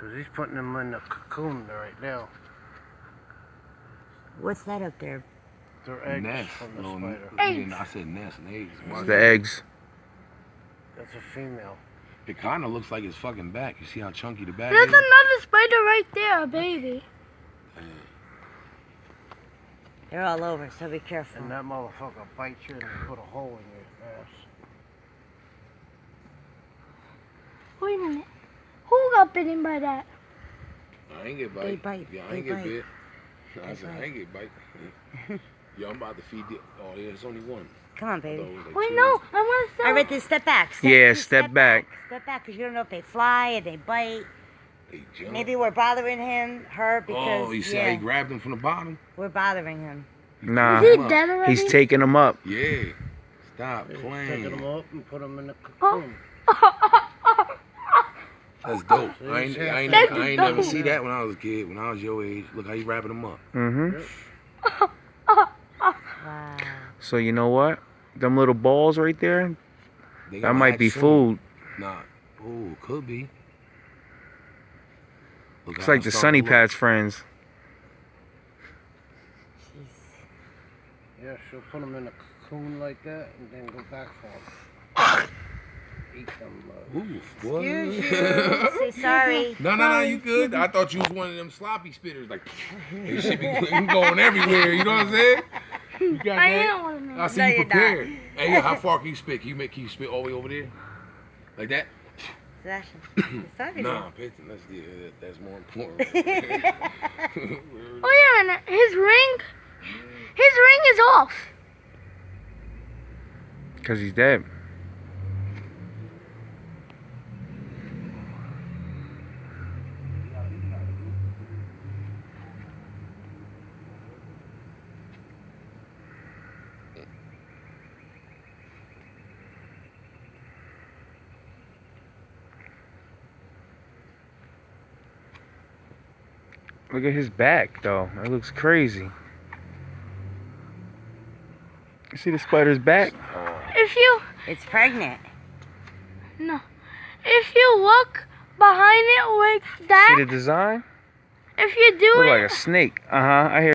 Because he's putting them in the cocoon right now. What's that up there? They're eggs Nest. from the No, spider. I said nest and eggs. It's the eggs. That's a female. It kind of looks like it's fucking back. You see how chunky the back There's is? another spider right there, a baby. They're all over, so be careful. And that motherfucker bites you and put a hole in your ass. Wait a minute. Who got bitten by that? I ain't get bite. They bite. Yeah, I They ain't get bite. bit. I They said, I bite. ain't get bite. Yo, I'm about to feed it. Oh, yeah, it's only one. Come on, I thought baby. it was like Wait, two. no. I want to All right, then step back. Yeah, step back. Step back, because you don't know if they fly or they bite. They jump. Maybe we're bothering her, because Oh, you see how he grabbed him from the bottom? we're bothering him. Nah, Is he Come on. dead already? he's taking them up. Yeah. Stop Taking playing. them up and put them in the cocoon. That's dope. So I ain't, you I ain't, That's I ain't dope. never see that when I was a kid. When I was your age, look how you wrapping them up. Mm-hmm. Wow. So you know what? Them little balls right there, They that gonna might act be soon. food. Nah. Oh, could be. Look It's how like I'm the starting Sunny to look. Patch friends. Yeah, she'll put them in a cocoon like that and then go back for them. Eat them. Ooh, what? Excuse you. Say sorry. No, you good? I thought you was one of them sloppy spitters. Like, they should be going everywhere, you know what I'm saying? You got I that? don't want to know. I see No, you you're not. prepared. Hey, yeah, how far can you spit? Can you spit all the way over there? Like that? Sebastian, sorry. Nah, Peyton, that's more important. Oh, yeah, and his ring is off. Because he's dead. Look at his back, though. That looks crazy. You see the spider's back? If you, It's pregnant. no. If you look behind it like See that, the design? if you do Look it. like a snake. Uh-huh, I hear